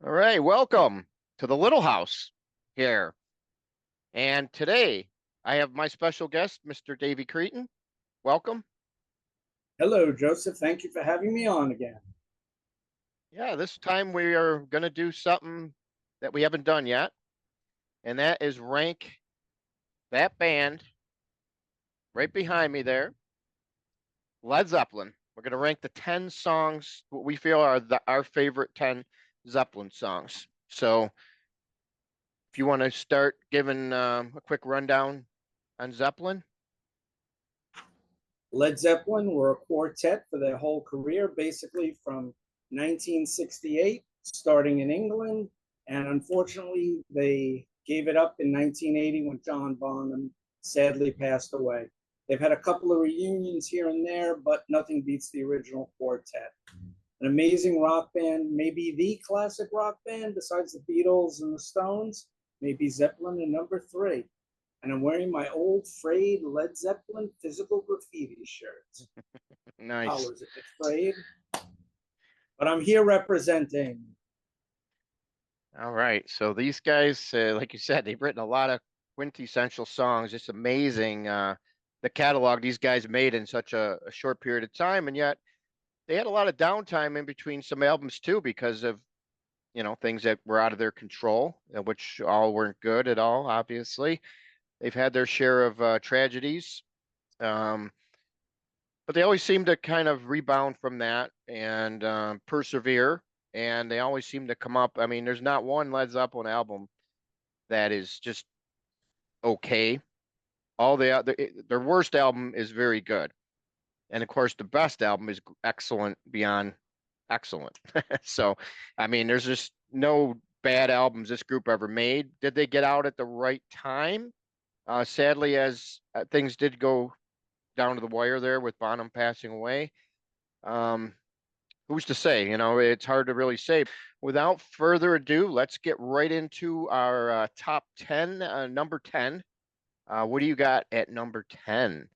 All right, welcome to the Little House here. And today I have my special guest, Mr. Davey Cretin. Welcome. Hello, Joseph. Thank you for having me on again. Yeah, this time we are going to do something that we haven't done yet, and that is rank that band right behind me there, Led Zeppelin. We're going to rank the 10 songs, what we feel are our favorite 10 Zeppelin songs. So if you want to start giving a quick rundown on Zeppelin. Led Zeppelin were a quartet for their whole career, basically from 1968, starting in England. And unfortunately, they gave it up in 1980 when John Bonham sadly passed away. They've had a couple of reunions here and there, but nothing beats the original quartet. An amazing rock band, maybe the classic rock band besides the Beatles and the Stones, maybe Zeppelin in number three. And I'm wearing my old frayed Led Zeppelin physical graffiti shirt. Nice. Colors it's frayed, but I'm here representing. All right. So these guys, like you said, they've written a lot of quintessential songs. It's amazing the catalog these guys made in such a short period of time, and yet they had a lot of downtime in between some albums too because of things that were out of their control, which all weren't good at all. Obviously, they've had their share of tragedies, um, but they always seem to kind of rebound from that and persevere. And they always seem to come up. I mean, there's not one Led Zeppelin album that is just okay. All their worst album is very good, and of course, the best album is excellent beyond excellent. So, I mean, there's just no bad albums this group ever made. Did they get out at the right time? Sadly, as things did go down to the wire there with Bonham passing away. Um, who's to say? It's hard to really say. Without further ado, let's get right into our top 10. Number 10. What do you got at number 10?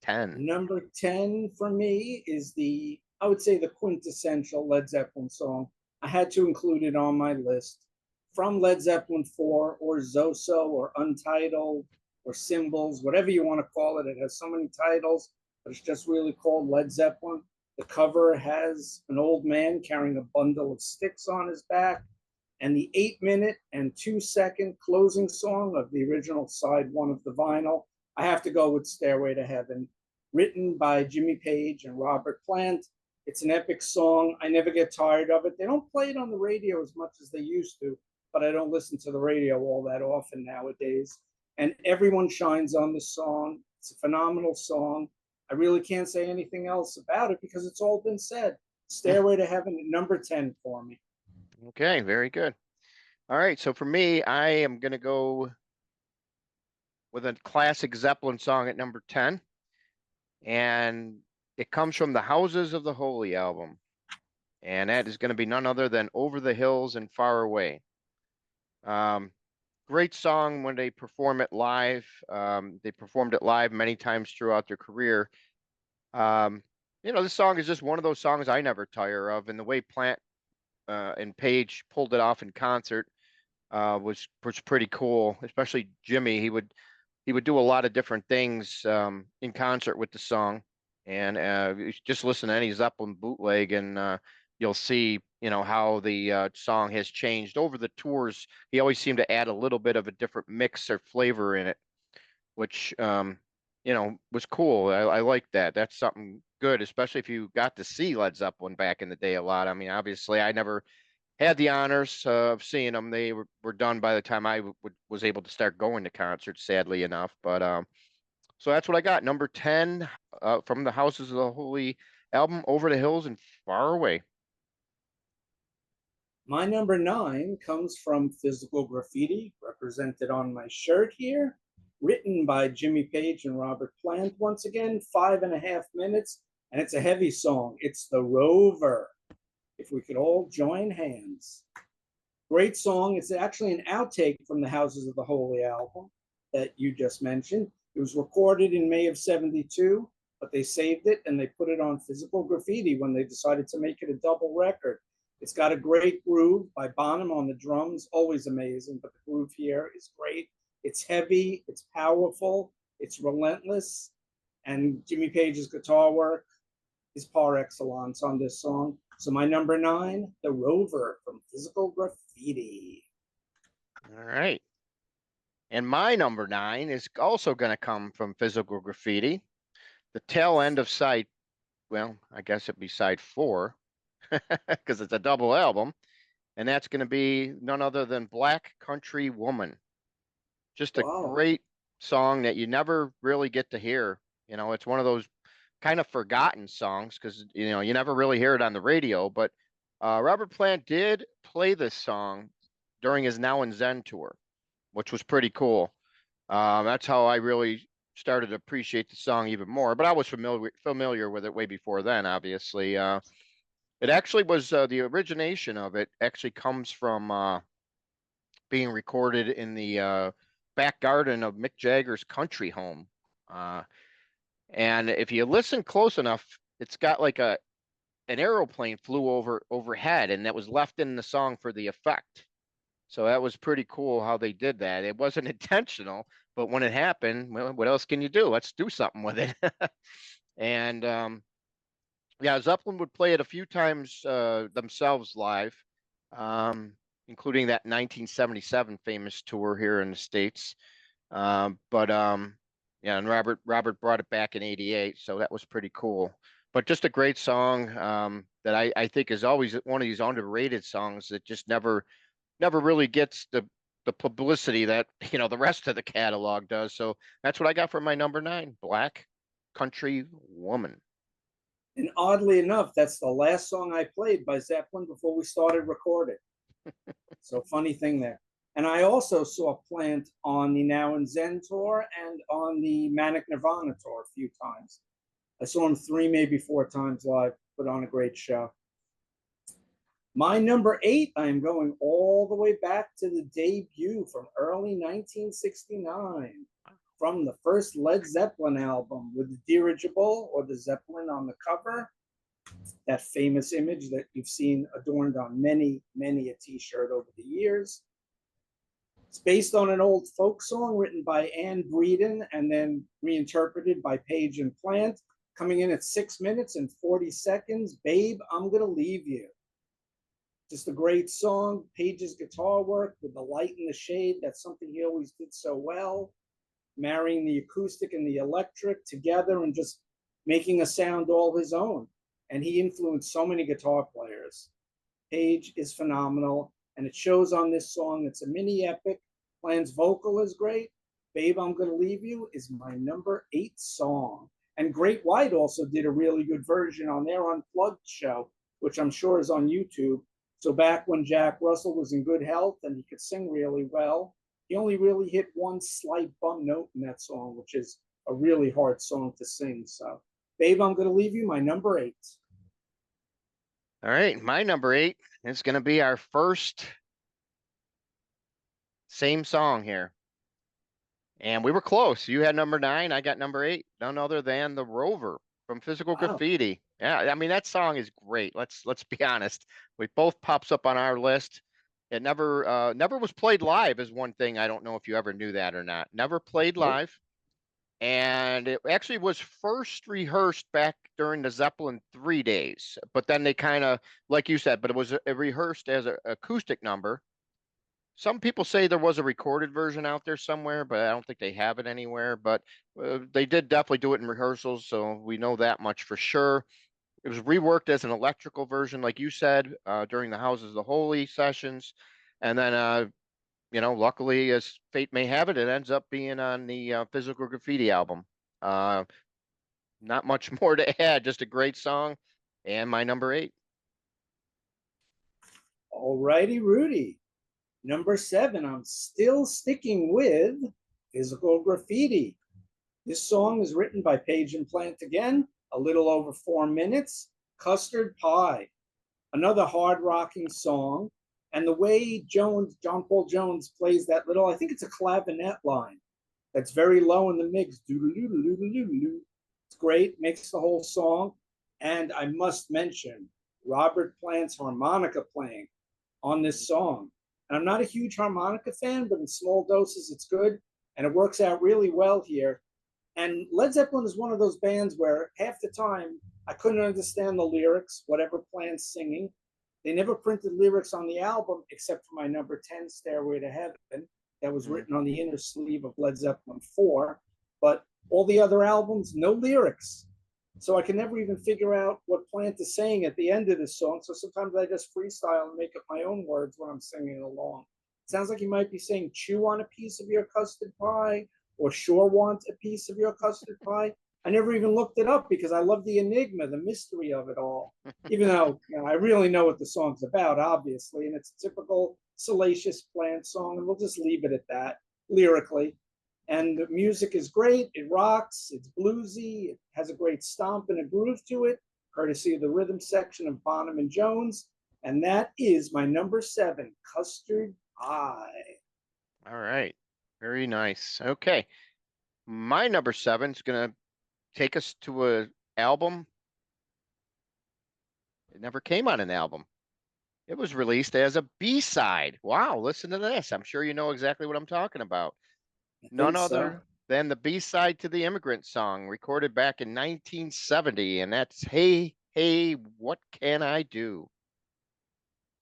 10. Number 10 for me is I would say, the quintessential Led Zeppelin song. I had to include it on my list. From Led Zeppelin 4 or Zoso or Untitled or Symbols, whatever you want to call it. It has so many titles, but it's just really called Led Zeppelin. The cover has an old man carrying a bundle of sticks on his back. And the 8-minute and 2-second closing song of the original side one of the vinyl, I have to go with Stairway to Heaven, written by Jimmy Page and Robert Plant. It's an epic song. I never get tired of it. They don't play it on the radio as much as they used to, but I don't listen to the radio all that often nowadays. And everyone shines on this song. It's a phenomenal song. I really can't say anything else about it because it's all been said. Stairway to Heaven at number 10 for me. Okay, very good. All right, so for me, I am going to go with a classic Zeppelin song at number 10. And it comes from the Houses of the Holy album. And that is going to be none other than Over the Hills and Far Away. Great song when they perform it live. They performed it live many times throughout their career. This song is just one of those songs I never tire of. And the way Plant and Page pulled it off in concert was pretty cool. Especially Jimmy, he would do a lot of different things in concert with the song, and just listen to any Zeppelin bootleg, and you'll see how the song has changed over the tours. He always seemed to add a little bit of a different mix or flavor in it, which was cool. I like that. That's something good, especially if you got to see Led Zeppelin back in the day a lot. I mean, obviously, I never had the honors of seeing them. They were done by the time I was able to start going to concerts, sadly enough. But so that's what I got. Number 10 from the Houses of the Holy album, Over the Hills and Far Away. My number 9 comes from Physical Graffiti, represented on my shirt here, written by Jimmy Page and Robert Plant. Once again, 5.5 minutes, and it's a heavy song. It's The Rover. If we could all join hands. Great song. It's actually an outtake from the Houses of the Holy album that you just mentioned. It was recorded in May of '72, but they saved it and they put it on Physical Graffiti when they decided to make it a double record. It's got a great groove by Bonham on the drums, always amazing, but the groove here is great. It's heavy, it's powerful, it's relentless, and Jimmy Page's guitar work is par excellence on this song. So my number 9, The Rover from Physical Graffiti. All right. And my number 9 is also going to come from Physical Graffiti. The tail end of side, well, I guess it'd be side 4 because it's a double album. And that's going to be none other than Black Country Woman. Just a Wow. great song that you never really get to hear. You know, it's one of those kind of forgotten songs because, you know, you never really hear it on the radio. But Robert Plant did play this song during his Now and Zen tour, which was pretty cool. That's how I really started to appreciate the song even more. But I was familiar with it way before then, obviously. It actually was the origination of it actually comes from being recorded in the back garden of Mick Jagger's country home. And if you listen close enough, it's got like an aeroplane flew overhead, and that was left in the song for the effect. So that was pretty cool how they did that. It wasn't intentional, but when it happened, well, what else can you do? Let's do something with it. And yeah, Zeppelin would play it a few times themselves live, including that 1977 famous tour here in the States. But yeah, and Robert brought it back in '88, so that was pretty cool. But just a great song that I think is always one of these underrated songs that just never really gets the publicity that the rest of the catalog does. So that's what I got for my number 9, Black Country Woman. And oddly enough, that's the last song I played by Zeppelin before we started recording. So funny thing there. And I also saw Plant on the Now and Zen tour and on the Manic Nirvana tour a few times. I saw him 3, maybe 4 times live, put on a great show. My number 8, I am going all the way back to the debut from early 1969, from the first Led Zeppelin album with the dirigible or the Zeppelin on the cover. That famous image that you've seen adorned on many, many a t-shirt over the years. It's based on an old folk song written by Ann Breeden and then reinterpreted by Page and Plant, coming in at 6 minutes and 40 seconds. Babe, I'm Gonna Leave You. Just a great song. Page's guitar work with the light and the shade, that's something he always did so well. Marrying the acoustic and the electric together and just making a sound all his own. And he influenced so many guitar players. Page is phenomenal, and it shows on this song. It's a mini epic. Plant's vocal is great. Babe, I'm Gonna Leave You is my number 8 song. And Great White also did a really good version on their Unplugged show, which I'm sure is on YouTube. So back when Jack Russell was in good health and he could sing really well, he only really hit one slight bum note in that song, which is a really hard song to sing. So, Babe, I'm Gonna Leave You, my number 8. All right, my number 8 is going to be our first same song here. And we were close. You had number 9, I got number 8, none other than The Rover from Physical Graffiti. Yeah, I mean that song is great. Let's be honest. It both pops up on our list. It never was played live is one thing. I don't know if you ever knew that or not. Never played live. And it actually was first rehearsed back during the Zeppelin 3 days. But then they kind of, like you said, but it was rehearsed as an acoustic number. Some people say there was a recorded version out there somewhere, but I don't think they have it anywhere. But they did definitely do it in rehearsals, so we know that much for sure. It was reworked as an electrical version, like you said, during the Houses of the Holy sessions. And then, luckily, as fate may have it, it ends up being on the Physical Graffiti album. Not much more to add, just a great song and my number 8. All righty, Rudy. Number 7, I'm still sticking with Physical Graffiti. This song is written by Page and Plant again, a little over 4 minutes. Custard Pie, another hard rocking song. And the way John Paul Jones plays that little, I think it's a clavinet line that's very low in the mix. It's great, makes the whole song. And I must mention Robert Plant's harmonica playing on this song. And I'm not a huge harmonica fan, but in small doses, it's good. And it works out really well here. And Led Zeppelin is one of those bands where half the time I couldn't understand the lyrics, whatever Plant's singing. They never printed lyrics on the album except for my number 10, Stairway to Heaven, that was written on the inner sleeve of Led Zeppelin 4. But all the other albums, no lyrics. So I can never even figure out what Plant is saying at the end of this song. So sometimes I just freestyle and make up my own words when I'm singing along. It sounds like he might be saying, chew on a piece of your custard pie, or sure want a piece of your custard pie. I never even looked it up because I love the enigma, the mystery of it all. Even though I really know what the song's about, obviously, and it's a typical salacious Plant song, and we'll just leave it at that lyrically. And the music is great. It rocks. It's bluesy. It has a great stomp and a groove to it, courtesy of the rhythm section of Bonham and Jones. And that is my number 7, Custard Pie. All right. Very nice. Okay. My number 7 is going to take us to a album. It never came on an album. It was released as a B-side. Wow, listen to this. I'm sure you know exactly what I'm talking about. None other than the B-side to the Immigrant Song, recorded back in 1970, and that's Hey, Hey, What Can I Do?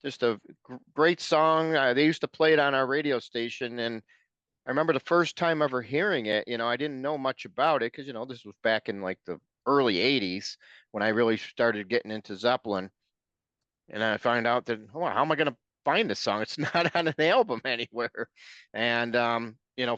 Just a great song. They used to play it on our radio station, and I remember the first time ever hearing it, I didn't know much about it because, this was back in like the early 80s when I really started getting into Zeppelin. And I find out that, oh, how am I going to find this song? It's not on an album anywhere. And,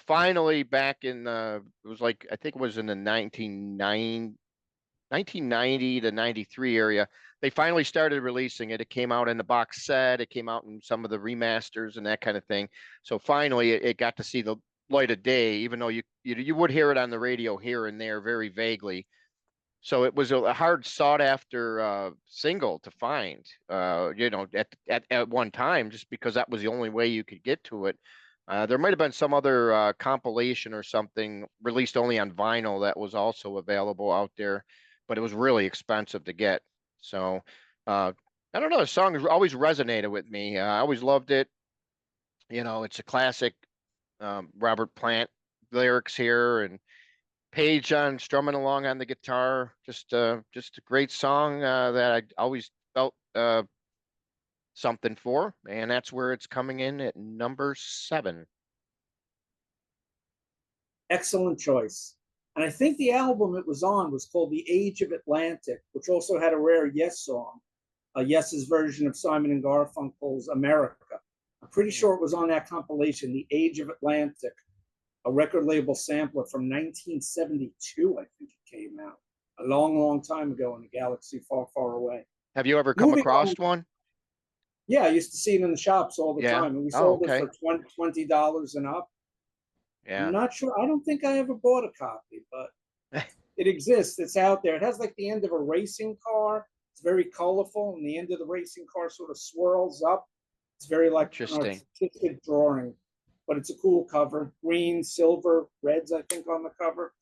finally back in it was like, I think it was in the 1990 to 93 area, they finally started releasing it. It came out in the box set. It came out in some of the remasters and that kind of thing. So finally it got to see the light of day, even though you would hear it on the radio here and there very vaguely. So it was a hard sought after single to find, at one time, just because that was the only way you could get to it. There might have been some other compilation or something released only on vinyl that was also available out there, but it was really expensive to get. So I don't know, the song has always resonated with me. I always loved it. It's a classic Robert Plant lyrics here, and Page on strumming along on the guitar. Just a great song that I always felt something for, and that's where it's coming in at number 7. Excellent choice. And I think the album it was on was called The Age of Atlantic, which also had a rare Yes song, Yes's version of Simon and Garfunkel's America. I'm pretty sure it was on that compilation, The Age of Atlantic, a record label sampler from 1972, I think it came out. A long, long time ago in a galaxy far, far away. Have you ever come Moving across on, one? yeah, I used to see it in the shops all the Yeah. time, and we Oh, sold it okay. for $20 and up. I'm Yeah. not sure. I don't think I ever bought a copy, but it exists. It's out there. It has like the end of a racing car. It's very colorful, and the end of the racing car sort of swirls up. It's very like an Interesting. artistic drawing, but it's a cool cover. Green, silver, reds, I think, on the cover.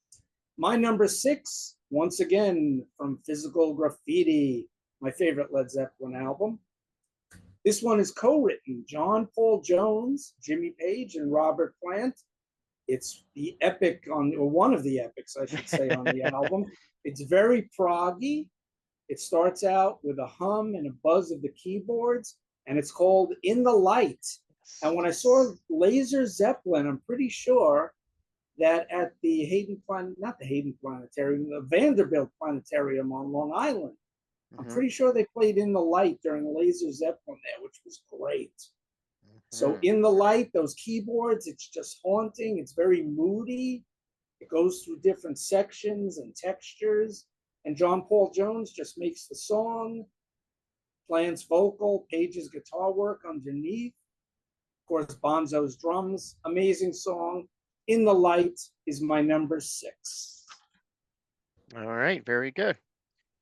My number 6, once again, from Physical Graffiti, my favorite Led Zeppelin album. This one is co-written, John Paul Jones, Jimmy Page, and Robert Plant. It's the epic or one of the epics, I should say, on the album. It's very proggy. It starts out with a hum and a buzz of the keyboards, and it's called In the Light. And when I saw Laser Zeppelin, I'm pretty sure that at the not the Hayden Planetarium, the Vanderbilt Planetarium on Long Island, I'm pretty sure they played In the Light during Laser Zeppelin there, which was great. So In the Light, those keyboards, it's just haunting. It's very moody. It goes through different sections and textures. And John Paul Jones just makes the song, Plant's vocal, Page's guitar work underneath. Of course, Bonzo's drums. Amazing song. In the Light is my number 6. All right, very good.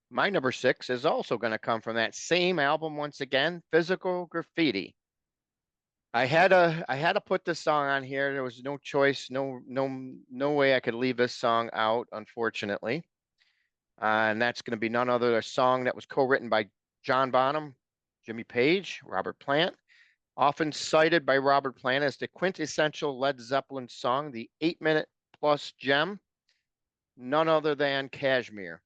My number 6 is also going to come from that same album once again, Physical Graffiti. I had to put this song on here. There was no choice, no way I could leave this song out, unfortunately. And that's going to be none other than a song that was co-written by John Bonham, Jimmy Page, Robert Plant. Often cited by Robert Plant as the quintessential Led Zeppelin song, the 8 minute plus gem, none other than Kashmir.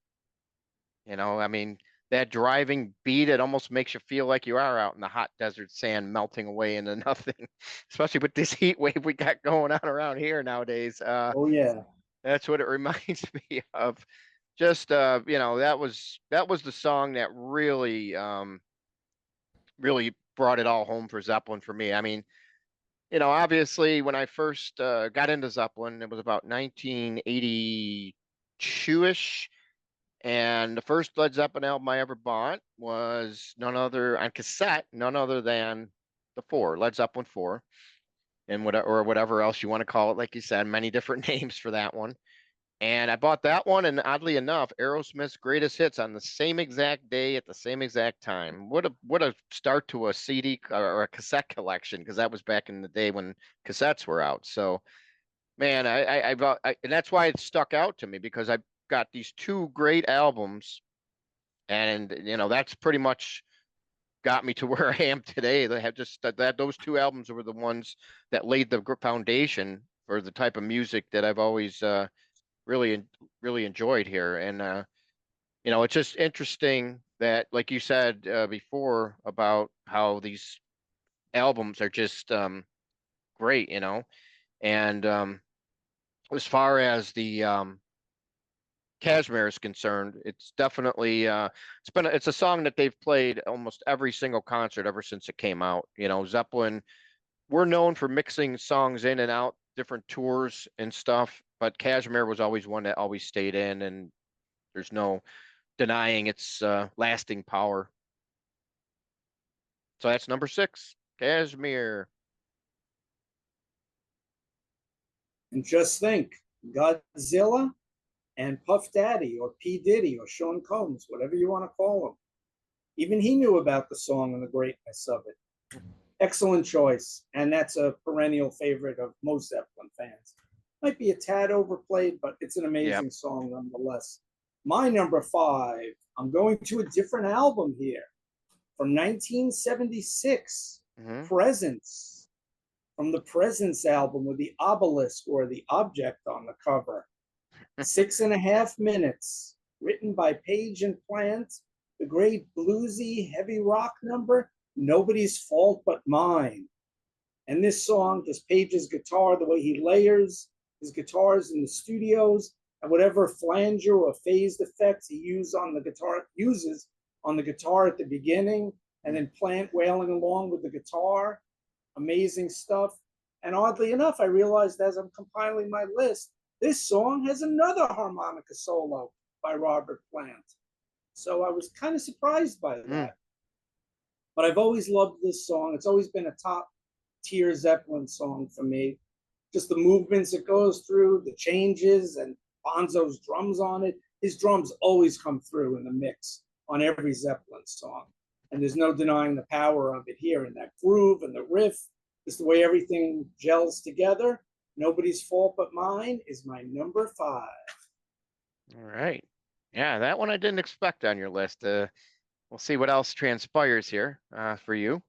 I mean, that driving beat, it almost makes you feel like you are out in the hot desert sand melting away into nothing, especially with this heat wave we got going on around here nowadays. Oh yeah. That's what it reminds me of. Just that was the song that really brought it all home for Zeppelin for me. I mean, obviously when I first got into Zeppelin, it was about 1982-ish. And the first Led Zeppelin album I ever bought was none other on cassette, none other than the four, Led Zeppelin 4, and whatever else you want to call it. Like you said, many different names for that one. And I bought that one, and oddly enough, Aerosmith's Greatest Hits on the same exact day at the same exact time. What a start to a CD or a cassette collection, because that was back in the day when cassettes were out. So man, and that's why it stuck out to me, because I got these two great albums, and that's pretty much got me to where I am today. They have just that those two albums were the ones that laid the foundation for the type of music that I've always really really enjoyed here. And it's just interesting that, like you said before, about how these albums are just great, and as far as the Kashmir is concerned, it's definitely it's a song that they've played almost every single concert ever since it came out. Zeppelin, we're known for mixing songs in and out, different tours and stuff, but Kashmir was always one that always stayed in, and there's no denying its lasting power. So that's number 6, Kashmir. And just think, Godzilla and Puff Daddy or P. Diddy or Sean Combs, whatever you want to call him. Even he knew about the song and the greatness of it. Excellent choice. And that's a perennial favorite of most Zeppelin fans. Might be a tad overplayed, but it's an Yep. amazing song nonetheless. My number 5, I'm going to a different album here from 1976, Hmm. Presence, from the Presence album with the obelisk or the object on the cover. 6.5 minutes, written by Page and Plant, the great bluesy heavy rock number, Nobody's Fault But Mine. And this song, just Page's guitar, the way he layers his guitars in the studios, and whatever flanger or phased effects he uses on the guitar at the beginning, and then Plant wailing along with the guitar. Amazing stuff. And oddly enough, I realized as I'm compiling my list, this song has another harmonica solo by Robert Plant. So I was kind of surprised by that. Mm. But I've always loved this song. It's always been a top tier Zeppelin song for me. Just the movements it goes through, the changes, and Bonzo's drums on it. His drums always come through in the mix on every Zeppelin song. And there's no denying the power of it here in that groove and the riff, just the way everything gels together. Nobody's Fault But Mine is my number 5. All right. Yeah, that one I didn't expect on your list. We'll see what else transpires here for you.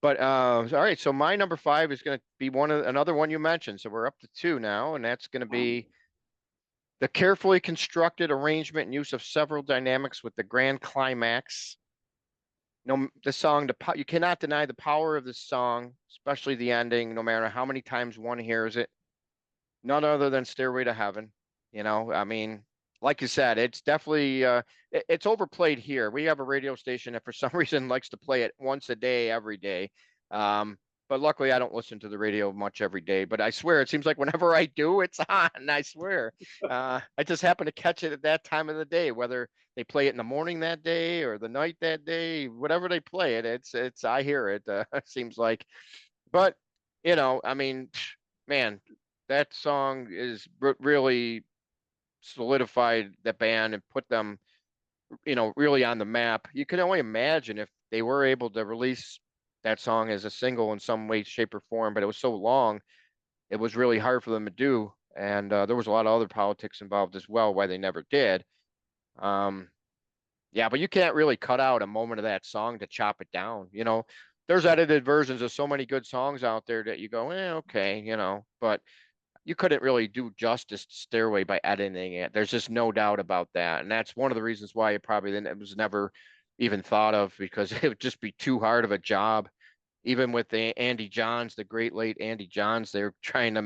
But all right, so my number 5 is going to be another one you mentioned. So we're up to 2 now, and that's going to be the carefully constructed arrangement and use of several dynamics with the grand climax. No, the song, you cannot deny the power of this song, especially the ending, no matter how many times one hears it. None other than Stairway to Heaven. I mean, like you said, it's definitely it's overplayed here. We have a radio station that for some reason likes to play it once a day, every day. But luckily I don't listen to the radio much every day. But I swear it seems like whenever I do, it's on. I swear. I just happen to catch it at that time of the day, whether they play it in the morning that day or the night that day, whatever they play it, it's I hear it. Seems like. But I mean, man, that song is really solidified the band and put them, really on the map. You can only imagine if they were able to release that song as a single in some way, shape, or form, but it was so long, it was really hard for them to do. And there was a lot of other politics involved as well, why they never did. Um, Yeah, but you can't really cut out a moment of that song to chop it down. There's edited versions of so many good songs out there that you go, okay, but you couldn't really do justice to Stairway by editing it. There's just no doubt about that. And that's one of the reasons why it was never even thought of, because it would just be too hard of a job. Even with the Andy Johns, the great late Andy Johns, they're trying to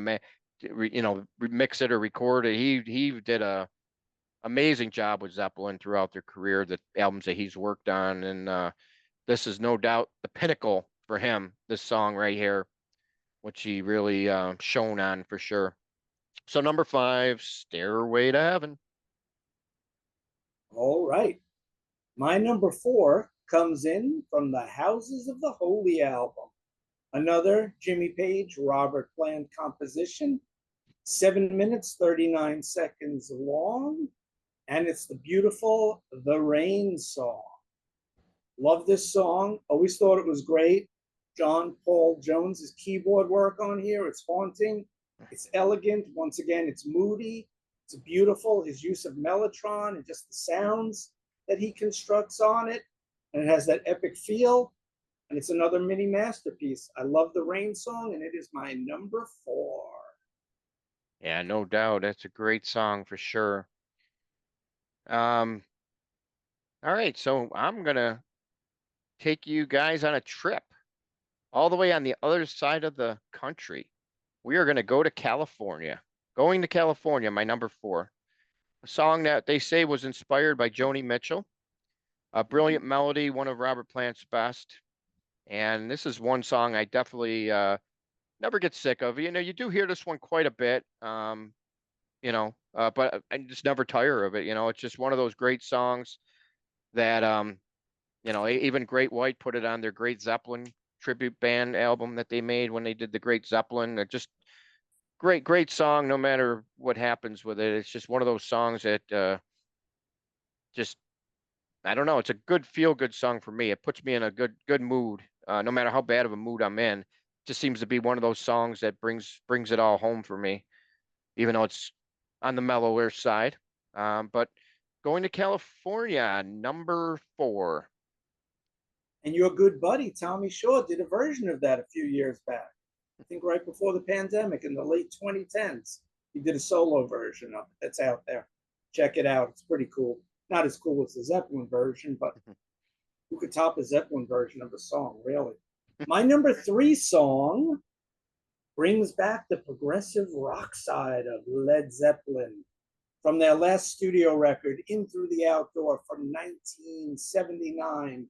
mix it or record it. He did a amazing job with Zeppelin throughout their career, the albums that he's worked on. And this is no doubt the pinnacle for him, this song right here, which he really shone on for sure. So number 5, Stairway to Heaven. All right. My number 4 comes in from the Houses of the Holy album. Another Jimmy Page, Robert Plant composition, 7 minutes, 39 seconds long. And it's the beautiful The Rain song. Love this song. Always thought it was great. John Paul Jones's keyboard work on here. It's haunting. It's elegant. Once again, it's moody. It's beautiful. His use of mellotron and just the sounds that he constructs on it. And it has that epic feel. And it's another mini masterpiece. I love the Rain song, and it is my number 4. Yeah, no doubt. That's a great song for sure. Um, all right, so I'm gonna take you guys on a trip all the way on the other side of the country. We are gonna go to California. Going to California, my number 4. A song that they say was inspired by Joni Mitchell. A brilliant melody, one of Robert Plant's best. And this is one song I definitely never get sick of. You do hear this one quite a bit. But I just never tire of it. It's just one of those great songs that even Great White put it on their Great Zeppelin tribute band album that they made when they did the Great Zeppelin. Just great song, no matter what happens with it. It's just one of those songs that just I don't know. It's a good feel good song for me. It puts me in a good mood, no matter how bad of a mood I'm in. It just seems to be one of those songs that brings it all home for me, even though it's on the mellower side. But going to California, number 4. And your good buddy, Tommy Shaw, did a version of that a few years back. I think right before the pandemic in the late 2010s. He did a solo version of it that's out there. Check it out. It's pretty cool. Not as cool as the Zeppelin version, but who could top a Zeppelin version of a song, really? My number 3 song brings back the progressive rock side of Led Zeppelin. From their last studio record, In Through the Outdoor from 1979,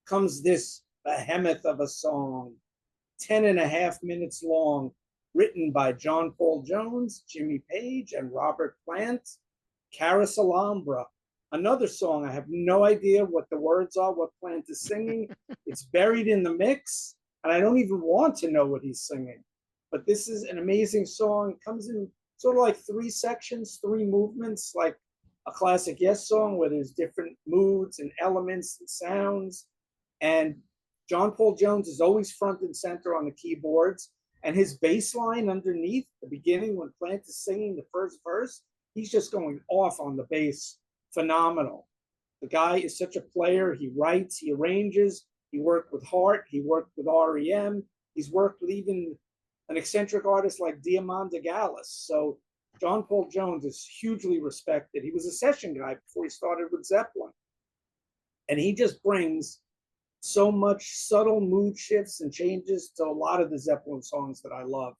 comes this behemoth of a song, 10 and a half minutes long, written by John Paul Jones, Jimmy Page, and Robert Plant. Carouselambra, another song. I have no idea what the words are, what Plant is singing. It's buried in the mix, and I don't even want to know what he's singing. But this is an amazing song. It comes in sort of like 3 sections, 3 movements, like a classic Yes song where there's different moods and elements and sounds. And John Paul Jones is always front and center on the keyboards. And his bass line underneath, the beginning when Plant is singing the first verse, he's just going off on the bass. Phenomenal. The guy is such a player. He writes, he arranges, he worked with Heart, he worked with REM, he's worked with even an eccentric artist like Diamanda Gallis. So John Paul Jones is hugely respected. He was a session guy before he started with Zeppelin. And he just brings so much subtle mood shifts and changes to a lot of the Zeppelin songs that I love.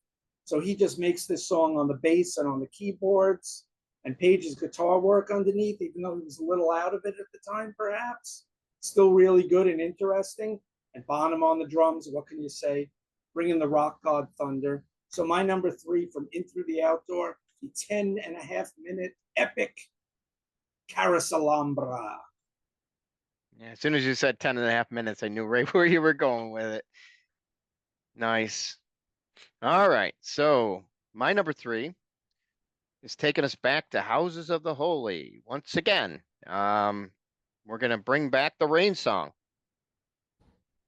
So he just makes this song on the bass and on the keyboards, and Page's guitar work underneath, even though he was a little out of it at the time, perhaps, still really good and interesting. And Bonham on the drums, what can you say? Bringing the rock god thunder. So my number 3 from In Through the Outdoor, the 10 and a half minute epic Carouselambra. Yeah, as soon as you said 10 and a half minutes, I knew right where you were going with it. Nice. All right. So my number 3 is taking us back to Houses of the Holy once again. We're going to bring back the Rain song.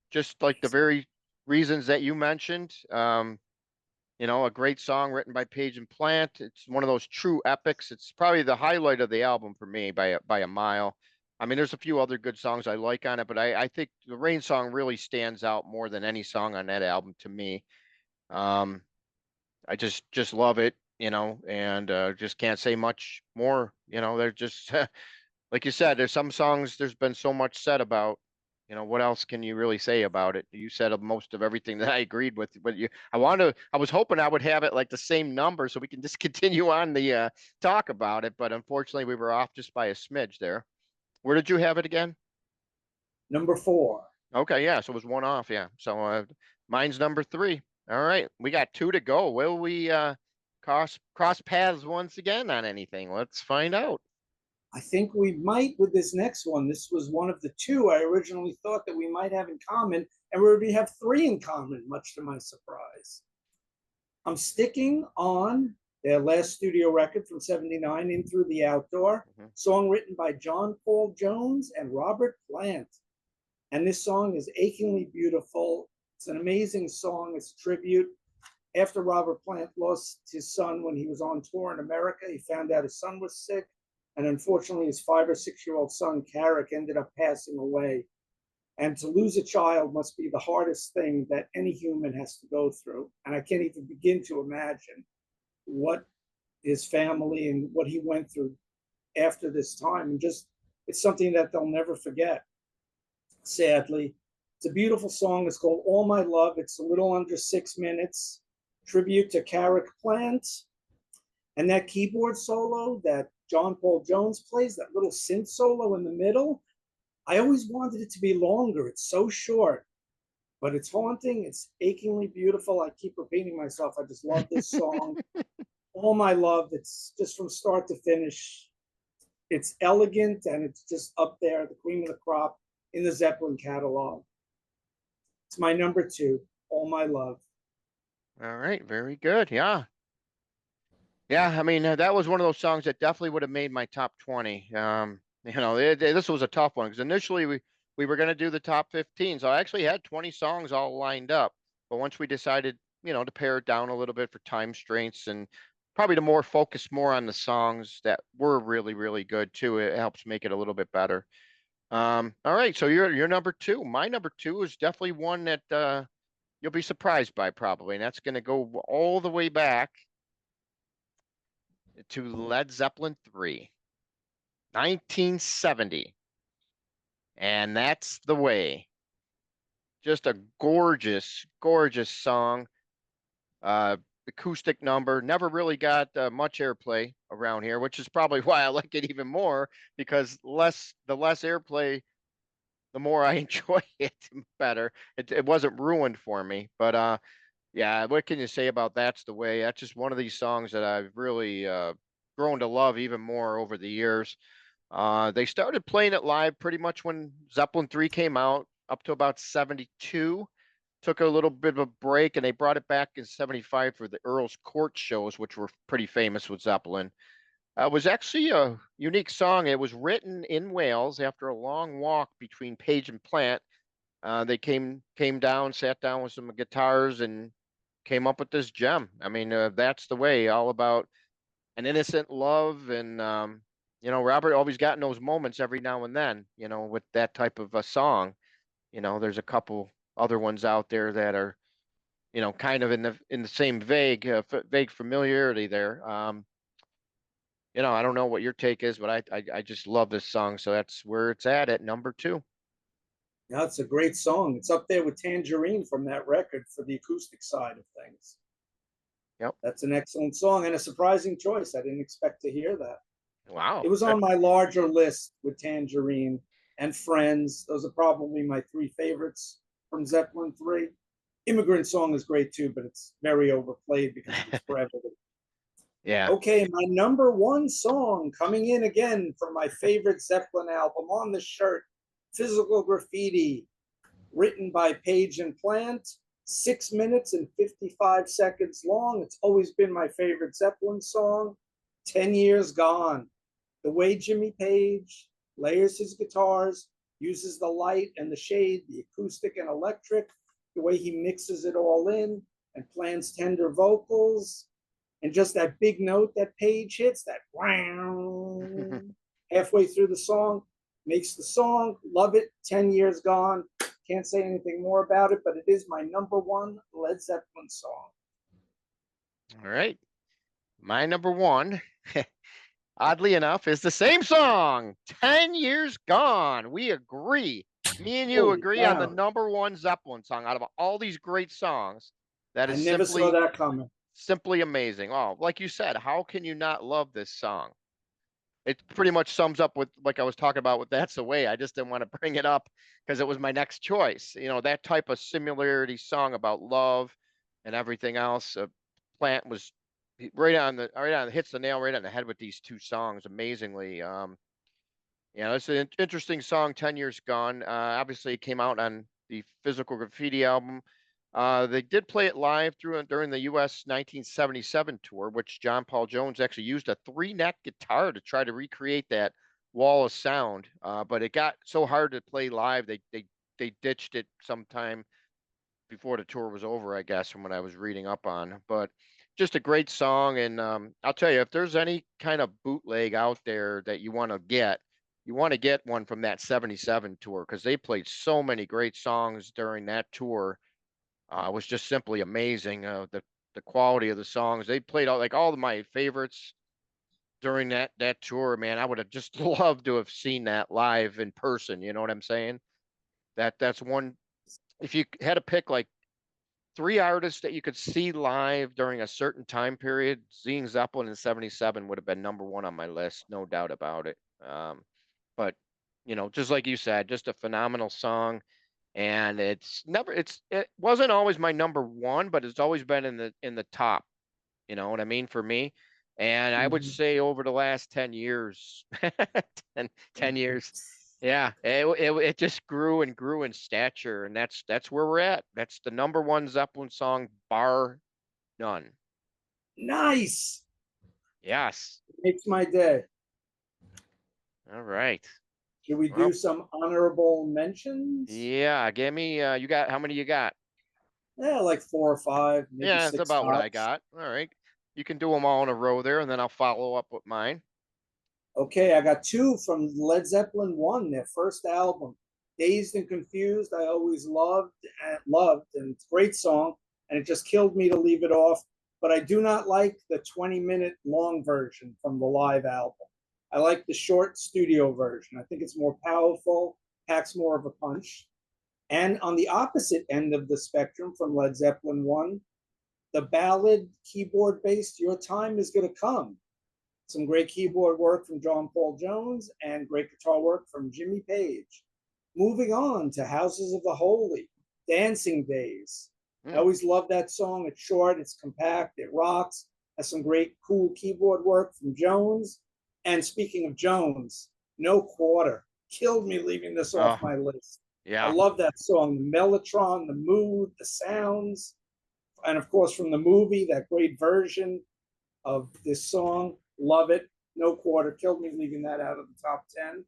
Just like the very reasons that you mentioned. A great song written by Page and Plant. It's one of those true epics. It's probably the highlight of the album for me by a mile. I mean, there's a few other good songs I like on it, but I think the Rain song really stands out more than any song on that album to me. Um, I just love it, and just can't say much more. They're just like you said. There's some songs. There's been so much said about. What else can you really say about it? You said of most of everything that I agreed with. But I was hoping I would have it like the same number so we can just continue on the talk about it. But unfortunately, we were off just by a smidge there. Where did you have it again? Number 4. Okay, yeah, so it was one off, yeah. So mine's number 3. All right, we got 2 to go. Will we cross paths once again on anything? Let's find out. I think we might with this next one. This was one of the 2 I originally thought that we might have in common, and we already have 3 in common, much to my surprise. I'm sticking on their last studio record from '79, In Through the Outdoor, song written by John Paul Jones and Robert Plant. And this song is achingly beautiful. It's an amazing song. It's a tribute. After Robert Plant lost his son when he was on tour in America, he found out his son was sick. And unfortunately, his 5 or 6-year-old son, Carrick, ended up passing away. And to lose a child must be the hardest thing that any human has to go through. And I can't even begin to imagine what his family and what he went through after this time. And just, it's something that they'll never forget, sadly. It's a beautiful song. It's called All My Love. It's a little under 6 minutes. Tribute to Carrick Plant. And that keyboard solo that John Paul Jones plays, that little synth solo in the middle, I always wanted it to be longer. It's so short, but it's haunting. It's achingly beautiful. I keep repeating myself. I just love this song. All My Love. It's just from start to finish. It's elegant and it's just up there, the cream of the crop in the Zeppelin catalog. It's my number 2, All My Love. All right, very good. Yeah. Yeah, I mean, that was one of those songs that definitely would have made my top 20. This was a tough one because initially we were going to do the top 15. So I actually had 20 songs all lined up. But once we decided, to pare it down a little bit for time constraints and probably to more focus more on the songs that were really, really good too, it helps make it a little bit better. All right, so you're number 2. My number 2 is definitely one that you'll be surprised by probably, and that's going to go all the way back to Led Zeppelin 3, 1970. And that's The Way. Just a gorgeous, gorgeous song. Acoustic number. Never really got much airplay around here, which is probably why I like it even more because the less airplay, the more I enjoy it better. It wasn't ruined for me, but yeah, what can you say about That's the Way? That's just one of these songs that I've really grown to love even more over the years. They started playing it live pretty much when Zeppelin 3 came out, up to about 72. Took a little bit of a break, and they brought it back in 75 for the Earl's Court shows, which were pretty famous with Zeppelin. It was actually a unique song. It was written in Wales after a long walk between Page and Plant. They came down, sat down with some guitars, and came up with this gem. I mean, That's the Way, all about an innocent love, and Robert always got in those moments every now and then, with that type of a song. There's a couple other ones out there that are, kind of in the same vague familiarity there. I don't know what your take is, but I just love this song, so that's where it's at number 2. Yeah, it's a great song. It's up there with Tangerine from that record for the acoustic side of things. Yep. That's an excellent song and a surprising choice. I didn't expect to hear that. Wow. It was on my larger list with Tangerine and Friends. Those are probably my 3 favorites from Zeppelin 3. Immigrant Song is great too, but it's very overplayed because it's brevity. Yeah. Okay, my number 1 song coming in again from my favorite Zeppelin album on the shirt, Physical Graffiti, written by Page and Plant, 6 minutes and 55 seconds long. It's always been my favorite Zeppelin song. 10 Years Gone. The way Jimmy Page layers his guitars, uses the light and the shade, the acoustic and electric, the way he mixes it all in and plants tender vocals, and just that big note that Page hits, that wow, halfway through the song, makes the song. Love it. 10 years gone. Can't say anything more about it, but it is my number one Led Zeppelin song. All right. My number one, oddly enough, is the same song, 10 Years Gone. We agree. Me and you Holy agree on the cow. number one Zeppelin song out of all these great songs. That I is never saw simply, that coming. simply amazing. Oh, like you said, how can you not love this song? It pretty much sums up with, like I was talking about with That's the Way. I just didn't want to bring it up because it was my next choice. You know, that type of similarity song about love and everything else. Plant was right on, hits the nail right on the head with these two songs amazingly. Yeah, it's an interesting song, 10 Years Gone. Obviously, it came out on the Physical Graffiti album. They did play it live during the US 1977 tour, which John Paul Jones actually used a three-neck guitar to try to recreate that wall of sound. But it got so hard to play live, they ditched it sometime before the tour was over, I guess, from what I was reading up on. But just a great song, and I'll tell you, if there's any kind of bootleg out there that you want to get one from that 77 tour because they played so many great songs during that tour. It was just simply amazing. The quality of the songs they played, all of my favorites during that tour. Man, I would have just loved to have seen that live in person. You know what I'm saying? That's one. If you had to pick like three artists that you could see live during a certain time period, seeing Zeppelin in '77 would have been number one on my list, no doubt about it. But just like you said, just a phenomenal song, and it wasn't always my number one, but it's always been in the top. You know what I mean for me. And I would Mhm. say over the last 10 years, 10 years, yeah, it just grew and grew in stature, and that's where we're at. That's the number one Zeppelin song, bar none. Nice. Yes. Makes my day. All right. Should we do Well, some honorable mentions? yeah. Give me. You got how many you got? Yeah, like 4 or 5, maybe Yeah, that's six about what I tops. got. All right. You can do them all in a row there, and then I'll follow up with mine. Okay, I got two from Led Zeppelin 1, their first album. Dazed and Confused, I always loved, and it's a great song, and it just killed me to leave it off. But I do not like the 20-minute long version from the live album. I like the short studio version. I think it's more powerful, packs more of a punch. And on the opposite end of the spectrum from Led Zeppelin 1, the ballad keyboard based Your Time Is Gonna Come. Some great keyboard work from John Paul Jones and great guitar work from Jimmy Page. Moving on to Houses of the Holy, Dancing Days. I Hmm. always love that song. It's short, it's compact, it rocks, has some great cool keyboard work from Jones. And speaking of Jones, No Quarter killed me leaving this off Oh, my list. I yeah. love that song, the mellotron, the mood, the sounds, and of course from the movie, that great version of this song. Love it. No Quarter killed me leaving that out of the top 10.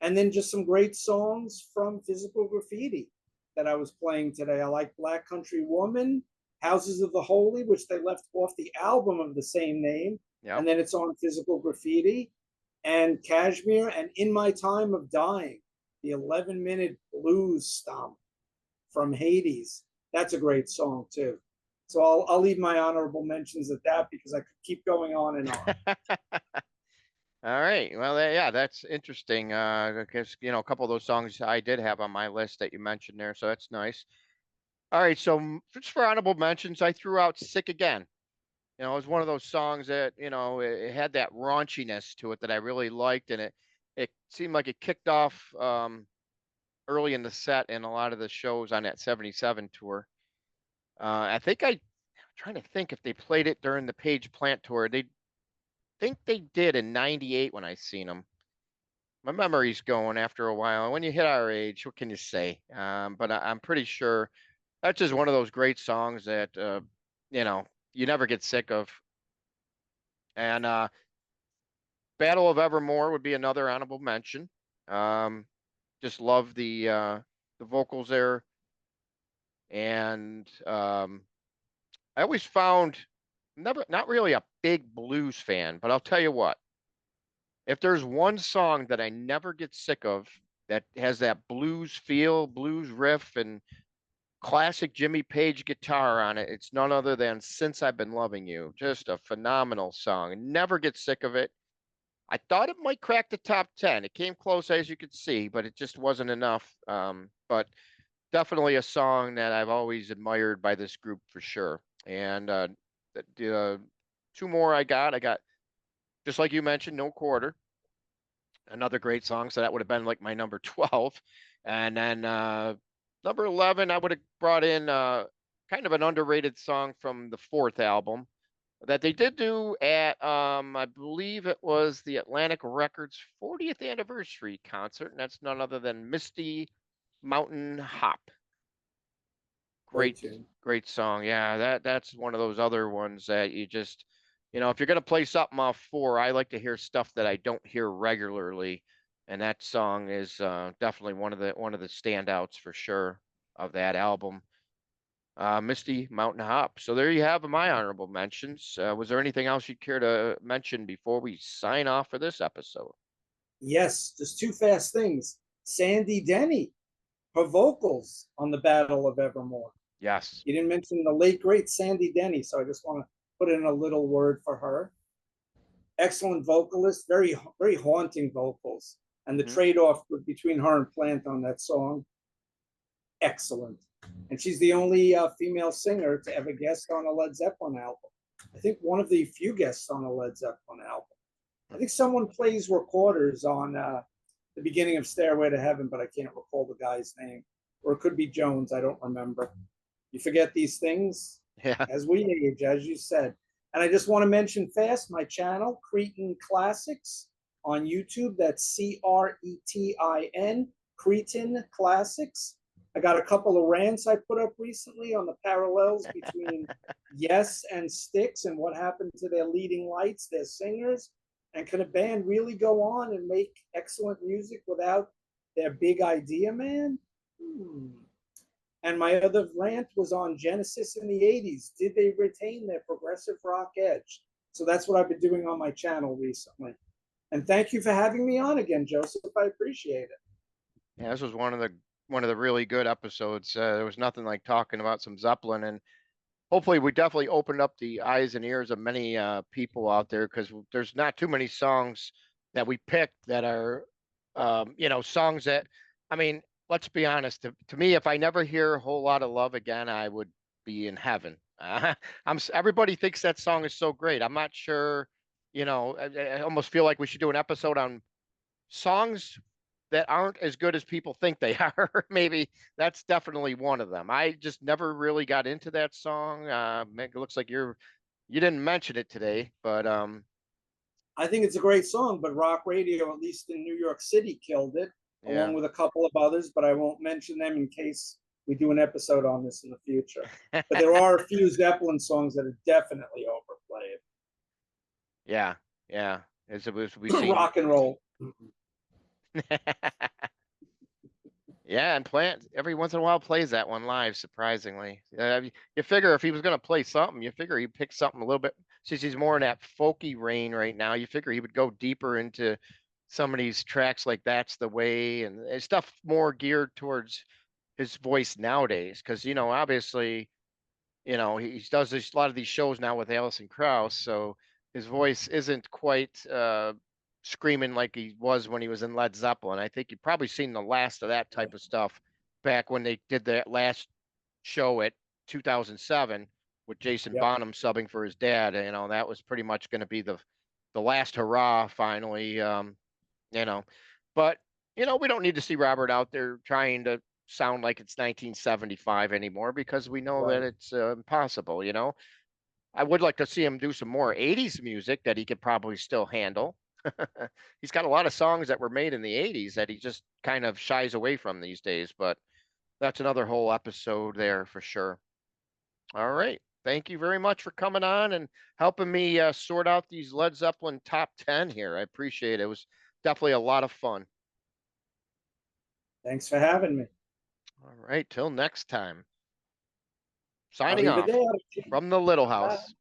And then just some great songs from Physical Graffiti that I was playing today. I like Black Country Woman, Houses of the Holy, which they left off the album of the same name. Yep. And then it's on Physical Graffiti, and Kashmir, and In My Time of Dying, the 11-minute blues stomp from Hades. That's a great song too. So I'll leave my honorable mentions at that because I could keep going on and on. All right. Well, yeah, that's interesting. Because a couple of those songs I did have on my list that you mentioned there, so that's nice. All right. So just for honorable mentions, I threw out "Sick Again." It was one of those songs that it had that raunchiness to it that I really liked, and it seemed like it kicked off early in the set in a lot of the shows on that '77 tour. I think I'm trying to think if they played it during the Page Plant tour. They think they did in '98 when I seen them. My memory's going after a while. And when you hit our age, what can you say? But I'm pretty sure that's just one of those great songs that you know you never get sick of. And Battle of Evermore would be another honorable mention. Um, just love the vocals there, and I always found never not really a big blues fan, but I'll tell you what, if there's one song that I never get sick of that has that blues feel, blues riff, and classic Jimmy Page guitar on it, it's none other than Since I've Been Loving You. Just a phenomenal song. Never get sick of it. I thought it might crack the top 10. It came close, as you could see, but it just wasn't enough. But definitely a song that I've always admired by this group for sure. And two more I got. I got, just like you mentioned, No Quarter, another great song. So that would have been like my number 12. And then number 11, I would have brought in kind of an underrated song from the fourth album that they did do at I believe it was the Atlantic Records 40th anniversary concert, and that's none other than Misty Mountain Hop. Great Great, tune. great song. Yeah, that's one of those other ones that you just, if you're gonna play something off four, I like to hear stuff that I don't hear regularly, and that song is definitely one of the standouts for sure of that album. Misty Mountain Hop. So there you have my honorable mentions. Was there anything else you'd care to mention before we sign off for this episode? Yes, just two fast things. Sandy Denny, her vocals on the Battle of Evermore. Yes. You didn't mention the late great Sandy Denny, so I just want to put in a little word for her. Excellent vocalist, very very haunting vocals, and the Hmm. trade-off between her and Plant on that song, excellent. And she's the only female singer to ever guest on a Led Zeppelin album. I think one of the few guests on a Led Zeppelin album. I think someone plays recorders on the beginning of Stairway to Heaven, but I can't recall the guy's name. Or it could be Jones, I don't remember. You forget these things Yeah. as we age, as you said. And I just want to mention fast my channel, Cretin Classics on YouTube. That's Cretin, Cretin Classics. I got a couple of rants I put up recently on the parallels between Yes and Styx and what happened to their leading lights, their singers. And can a band really go on and make excellent music without their big idea, man? And my other rant was on Genesis in the 80s. Did they retain their progressive rock edge? So that's what I've been doing on my channel recently. And thank you for having me on again, Joseph. I appreciate it. Yeah, this was one of the really good episodes. There was nothing like talking about some Zeppelin, and hopefully we definitely opened up the eyes and ears of many people out there because there's not too many songs that we picked that are songs that, I mean, let's be honest, to me, if I never hear a whole lot of love again, I would be in heaven. Everybody thinks that song is so great. I'm not sure, I almost feel like we should do an episode on songs that aren't as good as people think they are. Maybe that's definitely one of them. I just never really got into that song. It looks like you didn't mention it today, but I think it's a great song, but rock radio, at least in New York City, killed it, yeah. along with a couple of others, but I won't mention them in case we do an episode on this in the future. But there are a few Zeppelin songs that are definitely overplayed. Yeah, yeah. As it was, we've seen. Rock and roll. Yeah, and Plant every once in a while plays that one live, surprisingly. You figure if he was going to play something, you figure he'd pick something a little bit, since he's more in that folky vein right now, you figure he would go deeper into some of these tracks like That's the Way and stuff more geared towards his voice nowadays. Because, obviously, he does a lot of these shows now with Alison Krauss, so his voice isn't quite screaming like he was when he was in Led Zeppelin. I think you've probably seen the last of that type of stuff back when they did that last show at 2007 with Jason Yep. Bonham subbing for his dad. That was pretty much going to be the last hurrah finally. You know, but we don't need to see Robert out there trying to sound like it's 1975 anymore because we know that Right. it's impossible. I would like to see him do some more 80s music that he could probably still handle. He's got a lot of songs that were made in the 80s that he just kind of shies away from these days, but that's another whole episode there for sure. All right. Thank you very much for coming on and helping me sort out these Led Zeppelin top 10 here. I appreciate it. It was definitely a lot of fun. Thanks for having me. All right. Till next time. Signing off Arrivederci. from the Little Bye. House.